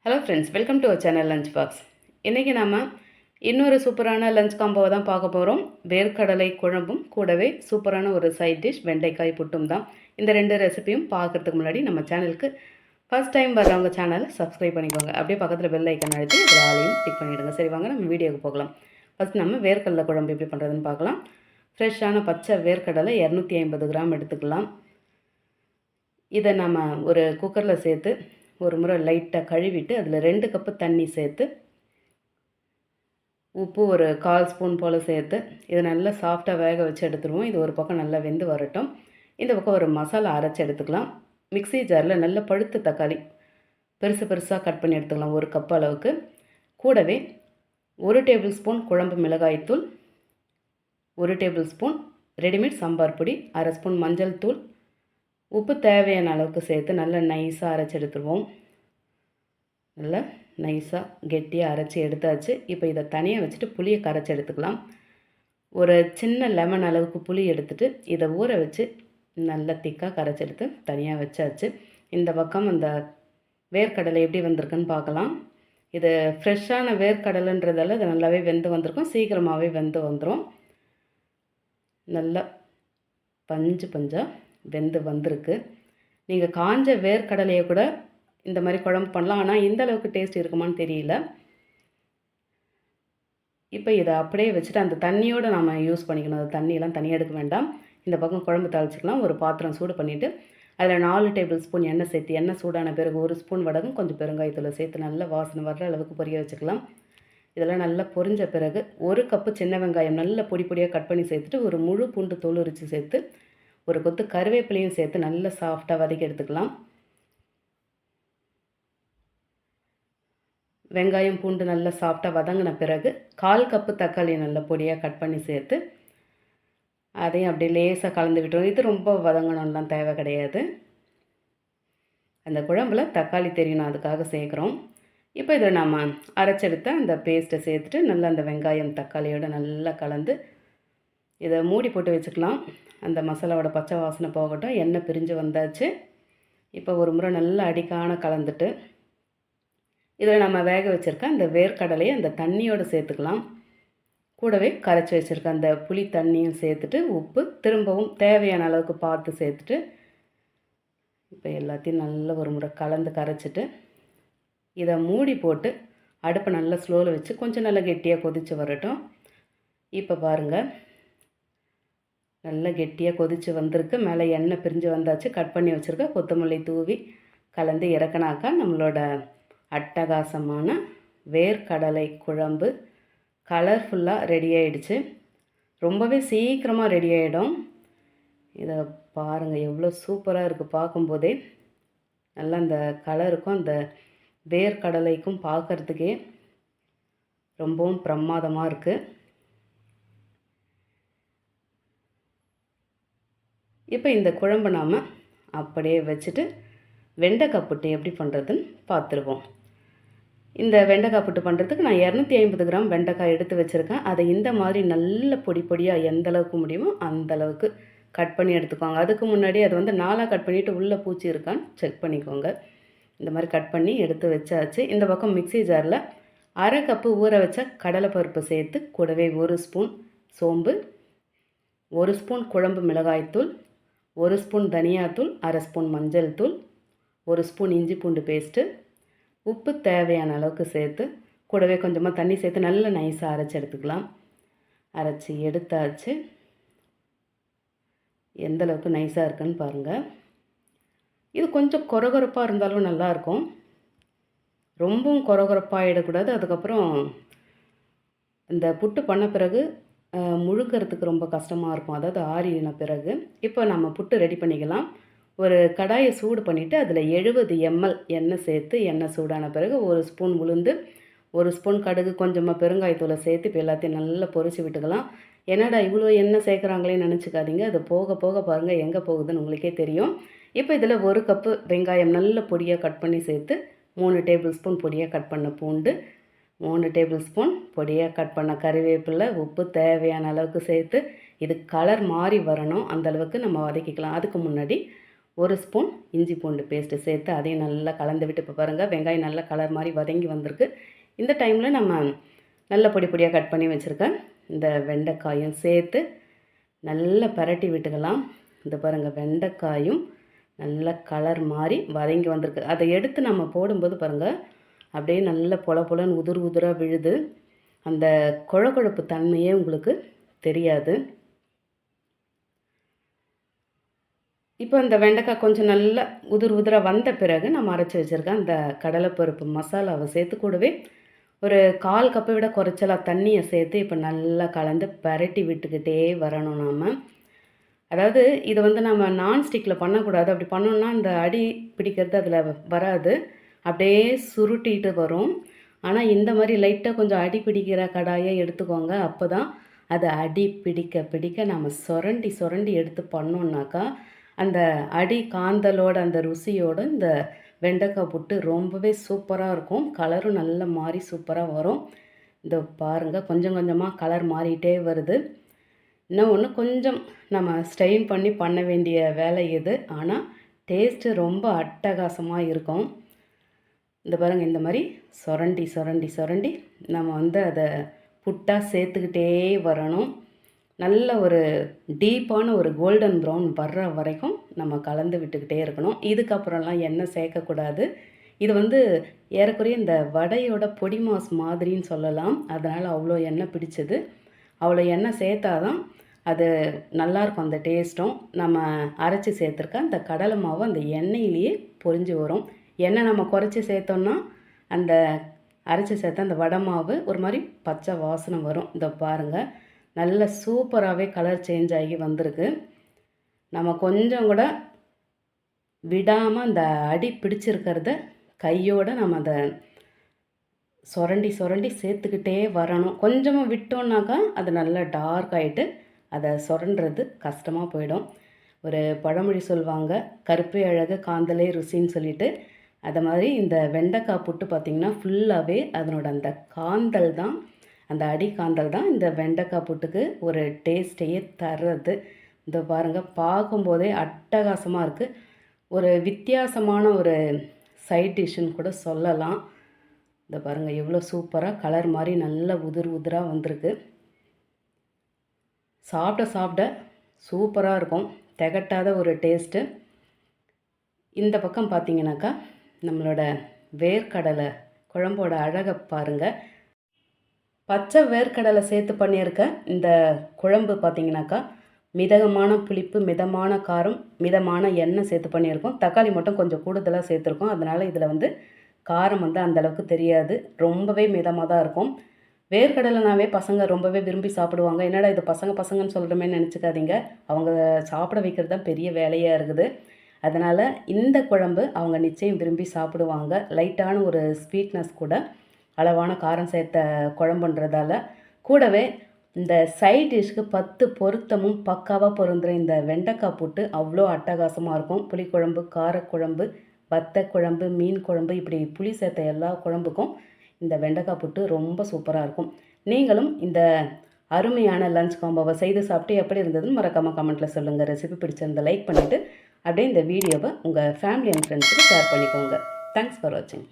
Hello friends, welcome to our channel lunch box. இன்றைக்கி நம்ம இன்னொரு சூப்பரான லஞ்ச் காம்போவை தான் பார்க்க போகிறோம். வேர்க்கடலை குழம்பும் கூடவே சூப்பரான ஒரு சைட் டிஷ் வெண்டைக்காய் புட்டும் தான். இந்த ரெண்டு ரெசிபியும் பார்க்குறதுக்கு முன்னாடி நம்ம சேனலுக்கு ஃபஸ்ட் டைம் வர்றவங்க சேனலை சப்ஸ்கிரைப் பண்ணிக்கோங்க. அப்படியே பக்கத்தில் பெல் ஐக்கன் அழுத்தி இதில் ஆளையும் டிக் பண்ணிவிடுங்க. சரி, வாங்க நம்ம வீடியோக்கு போகலாம். ஃபஸ்ட் நம்ம வேர்க்கடலை குழம்பு எப்படி பண்ணுறதுன்னு பார்க்கலாம். ஃப்ரெஷ்ஷான பச்சை வேர்க்கடலை 250 கிராம் எடுத்துக்கலாம். இதை நம்ம ஒரு குக்கரில் சேர்த்து ஒரு முறை லைட்டாக கழுவிட்டு அதில் 2 கப்பு தண்ணி சேர்த்து உப்பு ஒரு 1/4 ஸ்பூன் போல் சேர்த்து இதை நல்லா சாஃப்டாக வேக வச்சு எடுத்துருவோம். இது ஒரு பக்கம் நல்லா வெந்து வரட்டும். இந்த பக்கம் ஒரு மசாலா அரைச்சி எடுத்துக்கலாம். மிக்ஸி ஜாரில் நல்ல பழுத்த தக்காளி பெருசு பெருசாக கட் பண்ணி எடுத்துக்கலாம், 1 கப் அளவுக்கு. கூடவே 1 டேபிள் ஸ்பூன் குழம்பு மிளகாய்த்தூள், 1 டேபிள் ஸ்பூன் ரெடிமேட் சாம்பார் பொடி, 1/2 ஸ்பூன் மஞ்சள் தூள், உப்பு தேவையான அளவுக்கு சேர்த்து நல்லா நைஸாக அரைச்சி எடுத்துருவோம். நல்லா நைஸாக கெட்டியாக அரைச்சி எடுத்தாச்சு. இப்போ இதை தனியாக வச்சுட்டு புளியை கரைச்சி எடுத்துக்கலாம். ஒரு சின்ன லெமன் அளவுக்கு புளி எடுத்துகிட்டு இதை ஊற வச்சு நல்லா திக்காக கரைச்சி எடுத்து தனியாக வச்சாச்சு. இந்த பக்கம் அந்த வேர்க்கடலை எப்படி வந்திருக்குன்னு பார்க்கலாம். இது ஃப்ரெஷ்ஷான வேர்க்கடலைன்றதால இது நல்லாவே வெந்து வந்திருக்கும். சீக்கிரமாகவே வெந்து வந்துடும். நல்லா பஞ்சு பஞ்சாக வெந்து வந்திருக்கு. நீங்கள் காஞ்ச வேர்க்கடலையை கூட இந்த மாதிரி குழம்பு பண்ணலாம். ஆனால் இந்த அளவுக்கு டேஸ்ட் இருக்குமான்னு தெரியல. இப்போ இதை அப்படியே வச்சுட்டு அந்த தண்ணியோடு நம்ம யூஸ் பண்ணிக்கணும். அது தண்ணியெல்லாம் தனியாக எடுக்க வேண்டாம். இந்த பக்கம் குழம்பு தாளிச்சிக்கலாம். ஒரு பாத்திரம் சூடு பண்ணிவிட்டு அதில் 4 டேபிள் ஸ்பூன் எண்ணெய் சேர்த்து, எண்ணெய் சூடான பிறகு 1 ஸ்பூன் வடகம் கொஞ்சம் பெருங்காயத்தூளை சேர்த்து நல்லா வாசனை வர்ற அளவுக்கு பொரிய வச்சுக்கலாம். இதெல்லாம் நல்லா பொரிஞ்ச பிறகு 1 கப்பு சின்ன வெங்காயம் நல்ல பொடி பொடியாக கட் பண்ணி சேர்த்துட்டு ஒரு முழு பூண்டு தோல் உரித்து சேர்த்து ஒரு கொத்து கருவேப்பிலையும் சேர்த்து நல்லா சாஃப்டாக வதக்கி எடுத்துக்கலாம். வெங்காயம் பூண்டு நல்லா சாஃப்டாக வதங்கின பிறகு 1/4 கப்பு தக்காளி நல்ல பொடியாக கட் பண்ணி சேர்த்து அதையும் அப்படியே லேசாக கலந்து விட்டுருவோம். இது ரொம்ப வதங்கணும்லாம் தேவை கிடையாது. அந்த குழம்புல தக்காளி தெரியணும், அதுக்காக சேர்க்குறோம். இப்போ இதை நம்ம அரைச்செடுத்த அந்த பேஸ்ட்டை சேர்த்துட்டு நல்லா அந்த வெங்காயம் தக்காளியோடு நல்லா கலந்து இதை மூடி போட்டு வச்சுக்கலாம். அந்த மசாலாவோட பச்சை வாசனை போகட்டும். எண்ணெய் பிரிஞ்சு வந்தாச்சு. இப்போ ஒரு முறை நல்லா அடிக்கான கலந்துட்டு இதில் நம்ம வேக வச்சுருக்க அந்த வேர்க்கடலையை அந்த தண்ணியோடு சேர்த்துக்கலாம். கூடவே கரைச்சி வச்சுருக்க அந்த புளி தண்ணியும் சேர்த்துட்டு உப்பு திரும்பவும் தேவையான அளவுக்கு பார்த்து சேர்த்துட்டு இப்போ எல்லாத்தையும் நல்லா ஒரு முறை கலந்து கரைச்சிட்டு இதை மூடி போட்டு அடுப்பை நல்லா ஸ்லோவில் வச்சு கொஞ்சம் நல்லா கெட்டியாக கொதித்து வரட்டும். இப்போ பாருங்கள், நல்லா கெட்டியாக கொதித்து வந்திருக்கு. மேலே எண்ணெய் பிரிஞ்சு வந்தாச்சு. கட் பண்ணி வச்சுருக்க கொத்தமல்லி தூவி கலந்து இறக்குனாக்கா நம்மளோட அட்டகாசமான வேர்க்கடலை குழம்பு கலர்ஃபுல்லாக ரெடி ஆகிடுச்சு. ரொம்பவே சீக்கிரமாக ரெடி ஆகிடும். இதை பாருங்கள், எவ்வளோ சூப்பராக இருக்குது பார்க்கும்போதே. நல்லா அந்த கலருக்கும் அந்த வேர்க்கடலைக்கும் பார்க்குறதுக்கே ரொம்பவும் பிரமாதமாக இருக்குது. இப்போ இந்த குழம்பு நாம் அப்படியே வச்சுட்டு வெண்டைக்காய் புட்டு எப்படி பண்ணுறதுன்னு பார்த்துருவோம். இந்த வெண்டைக்காய் புட்டு பண்ணுறதுக்கு நான் 250 கிராம் வெண்டைக்காய் எடுத்து வச்சுருக்கேன். அதை இந்த மாதிரி நல்ல பொடி பொடியாக எந்த அளவுக்கு முடியுமோ அந்த அளவுக்கு கட் பண்ணி எடுத்துக்கோங்க. அதுக்கு முன்னாடி அதை 4ஆக கட் பண்ணிவிட்டு உள்ளே பூச்சி இருக்கான்னு செக் பண்ணிக்கோங்க. இந்த மாதிரி கட் பண்ணி எடுத்து வச்சாச்சு. இந்த பக்கம் மிக்ஸி ஜாரில் 1/2 கப்பு ஊற வச்ச கடலைப்பருப்பு சேர்த்து கூடவே 1 ஸ்பூன் சோம்பு, 1 ஸ்பூன் குழம்பு மிளகாய்த்தூள், 1 ஸ்பூன் தனியாத்தூள், 1/2 ஸ்பூன் மஞ்சள் தூள், 1 ஸ்பூன் இஞ்சி பூண்டு பேஸ்ட்டு, உப்பு தேவையான அளவுக்கு சேர்த்து கூடவே கொஞ்சமாக தண்ணி சேர்த்து நல்லா நைஸாக அரைச்சி எடுத்துக்கலாம். அரைச்சி எடுத்தாச்சு. எந்த அளவுக்கு நைஸாக இருக்குன்னு பாருங்கள். இது கொஞ்சம் கொரகொரப்பாக இருந்தாலும் நல்லாயிருக்கும். ரொம்பவும் கொரகொரப்பாகிடக்கூடாது. அதுக்கப்புறம் இந்த புட்டு பண்ண பிறகு முழுக்கிறதுக்கு ரொம்ப கஷ்டமாக இருக்கும், அதாவது ஆறின பிறகு. இப்போ நம்ம புட்டு ரெடி பண்ணிக்கலாம். ஒரு கடாயை சூடு பண்ணிவிட்டு அதில் 70 ml எண்ணெய் சேர்த்து எண்ணெய் சூடான பிறகு 1 ஸ்பூன் உளுந்து, 1 ஸ்பூன் கடுகு, கொஞ்சமாக பெருங்காயத்தூளை சேர்த்து இப்போ எல்லாத்தையும் நல்லா பொரிச்சு விட்டுக்கலாம். என்னடா இவ்வளோ எண்ணெய் சேர்க்குறாங்களேன்னு நினச்சிக்காதீங்க. அது போக போக பாருங்கள் எங்கே போகுதுன்னு உங்களுக்கே தெரியும். இப்போ இதில் 1 கப்பு வெங்காயம் நல்ல பொடியாக கட் பண்ணி சேர்த்து 3 டேபிள் ஸ்பூன் பொடியாக கட் பண்ண பூண்டு, 3 டேபிள் ஸ்பூன் பொடியாக கட் பண்ண கறிவேப்பிலை, உப்பு தேவையான அளவுக்கு சேர்த்து இது கலர் மாறி வரணும், அந்தளவுக்கு நம்ம வதக்கிக்கலாம். அதுக்கு முன்னாடி 1 ஸ்பூன் இஞ்சி பூண்டு பேஸ்ட்டு சேர்த்து அதையும் நல்லா கலந்து விட்டு இப்போ பாருங்கள் வெங்காயம் நல்லா கலர் மாதிரி வதங்கி வந்திருக்கு. இந்த டைமில் நம்ம நல்ல பொடி பொடியாக கட் பண்ணி வச்சுருக்கேன் இந்த வெண்டைக்காயும் சேர்த்து நல்லா பரட்டி விட்டுக்கலாம். இந்த பாருங்கள் வெண்டைக்காயும் நல்ல கலர் மாதிரி வதங்கி வந்திருக்கு. அதை எடுத்து நம்ம போடும்போது பாருங்கள் அப்படியே நல்ல பொல பொலன்னு உதிராக விழுது. அந்த கொழப்பு தன்மையே உங்களுக்கு தெரியாது. இப்போ இந்த வெண்டைக்காய் கொஞ்சம் நல்லா உதிராக வந்த பிறகு நம்ம அரைச்சி வச்சுருக்கேன் அந்த கடலைப்பருப்பு மசாலாவை சேர்த்து கூடவே ஒரு 1/4 கப்பை விட குறைச்சலாக தண்ணியை சேர்த்து இப்போ நல்லா கலந்து பரட்டி விட்டுக்கிட்டே வரணும் நாம். அதாவது இதை வந்து நம்ம நான்ஸ்டிக்கில் பண்ணக்கூடாது. அப்படி பண்ணோன்னா அந்த அடி பிடிக்கிறது அதில் வராது, அப்படியே சுருட்டிட்டு வரும். ஆனால் இந்த மாதிரி லைட்டாக கொஞ்சம் அடி பிடிக்கிற கடாயை எடுத்துக்கோங்க. அப்போ தான் அது அடி பிடிக்க பிடிக்க நம்ம சுரண்டி எடுத்து பண்ணோன்னாக்கா அந்த அடி காந்தலோட அந்த ருசியோடு இந்த வெண்டைக்காய் புட்டு ரொம்பவே சூப்பராக இருக்கும். கலரும் நல்ல மாறி சூப்பராக வரும். இந்த பாருங்கள் கொஞ்சம் கொஞ்சமாக கலர் மாறிட்டே வருது. இன்னும் ஒன்று கொஞ்சம் நம்ம ஸ்ட்ரெயின் பண்ணி பண்ண வேண்டிய வேலை இது. ஆனால் டேஸ்ட்டு ரொம்ப அட்டகாசமாக இருக்கும். இந்த பாருங்கள் இந்த மாதிரி சுரண்டி நம்ம வந்து அதை புட்டாக சேர்த்துக்கிட்டே வரணும். நல்ல ஒரு டீப்பான ஒரு கோல்டன் ப்ரௌன் வர்ற வரைக்கும் நம்ம கலந்து விட்டுக்கிட்டே இருக்கணும். இதுக்கப்புறம்லாம் எண்ணெய் சேர்க்கக்கூடாது. இது வந்து ஏறக்குறைய இந்த வடையோட பொடி மாஸ் மாதிரின்னு சொல்லலாம். அதனால் அவ்வளோ எண்ணெய் பிடிச்சது. அவ்வளோ எண்ணெய் சேர்த்தாதான் அது நல்லாயிருக்கும் அந்த டேஸ்ட்டும். நம்ம அரைச்சி சேர்த்துருக்க அந்த கடலை மாவு அந்த எண்ணெயிலேயே பொரிஞ்சு வரும். எண்ணெய் நம்ம குறைச்சி சேர்த்தோம்னா அந்த அரைச்சி சேர்த்த அந்த வடை மாவு ஒரு மாதிரி பச்சை வாசனை வரும். இதை பாருங்கள் நல்ல சூப்பராகவே கலர் சேஞ்ச் ஆகி வந்திருக்கு. நம்ம கொஞ்சம் கூட விடாமல் அந்த அடி பிடிச்சிருக்கிறத கையோடு நம்ம அதை சுரண்டி சேர்த்துக்கிட்டே வரணும். கொஞ்சமாக விட்டோன்னாக்கா அது நல்லா டார்க் ஆகிட்டு அதை சுரண்டுறது கஷ்டமாக போயிடும். ஒரு பழமொழி சொல்லுவாங்க, கருப்பே அழகு காந்தலே ருசின்னு சொல்லிட்டு. அதை மாதிரி இந்த வெண்டைக்காய் புட்டு பார்த்திங்கன்னா ஃபுல்லாகவே அதனோட அந்த காந்தல் தான், அந்த அடி காந்தல் தான் இந்த வெண்டைக்காய் புட்டுக்கு ஒரு டேஸ்ட்டையே தர்றது. இந்த பாருங்கள் பார்க்கும்போதே அட்டகாசமாக இருக்குது. ஒரு வித்தியாசமான ஒரு சைட் டிஷ்ஷுன்னு கூட சொல்லலாம். இந்த பாருங்கள் எவ்வளோ சூப்பராக கலர் மாதிரி நல்ல உதிராக வந்திருக்கு. சாப்பிட சூப்பராக இருக்கும், திகட்டாத ஒரு டேஸ்ட்டு. இந்த பக்கம் பார்த்திங்கனாக்கா நம்மளோட வேர்க்கடலை குழம்போட அழகை பாருங்கள். பச்சை வேர்க்கடலை சேர்த்து பண்ணியிருக்க இந்த குழம்பு பார்த்திங்கனாக்கா மிதமான புளிப்பு, மிதமான காரம், மிதமான எண்ணெய் சேர்த்து பண்ணியிருக்கோம். தக்காளி மட்டும் கொஞ்சம் கூடுதலாக சேர்த்துருக்கோம். அதனால் இதில் வந்து காரம் வந்து அந்தளவுக்கு தெரியாது, ரொம்பவே மிதமாக தான் இருக்கும். வேர்க்கடலைனாவே பசங்க ரொம்பவே விரும்பி சாப்பிடுவாங்க. என்னடா இது பசங்கன்னு சொல்கிறோமே நினச்சிக்காதீங்க. அவங்க சாப்பிட வைக்கிறது தான் பெரிய வேலையாக இருக்குது. அதனால் இந்த குழம்பு அவங்க நிச்சயம் விரும்பி சாப்பிடுவாங்க. லைட்டான ஒரு ஸ்வீட்னஸ் கூட, அளவான காரம் சேர்த்த குழம்புன்றதால. கூடவே இந்த சைட் டிஷ்க்கு 10 பொருத்தமும் பக்காவாக பொருந்துகிற இந்த வெண்டைக்காய் புட்டு அவ்வளோ அட்டகாசமாக இருக்கும். புளிக்குழம்பு, காரக்குழம்பு, வத்த குழம்பு, மீன் குழம்பு, இப்படி புளி சேர்த்த எல்லா குழம்புக்கும் இந்த வெண்டைக்காய் புட்டு ரொம்ப சூப்பராக இருக்கும். நீங்களும் இந்த அருமையான லஞ்ச் காம்போவை செய்து சாப்பிட்டு எப்படி இருந்ததுன்னு மறக்காமல் கமெண்ட்டில் சொல்லுங்கள். ரெசிபி பிடிச்சிருந்த லைக் பண்ணிவிட்டு அப்படியே இந்த வீடியோவை உங்கள் ஃபேமிலி அண்ட் ஃப்ரெண்ட்ஸுக்கு ஷேர் பண்ணிக்கோங்க. தேங்க்ஸ் ஃபார் வாட்சிங்.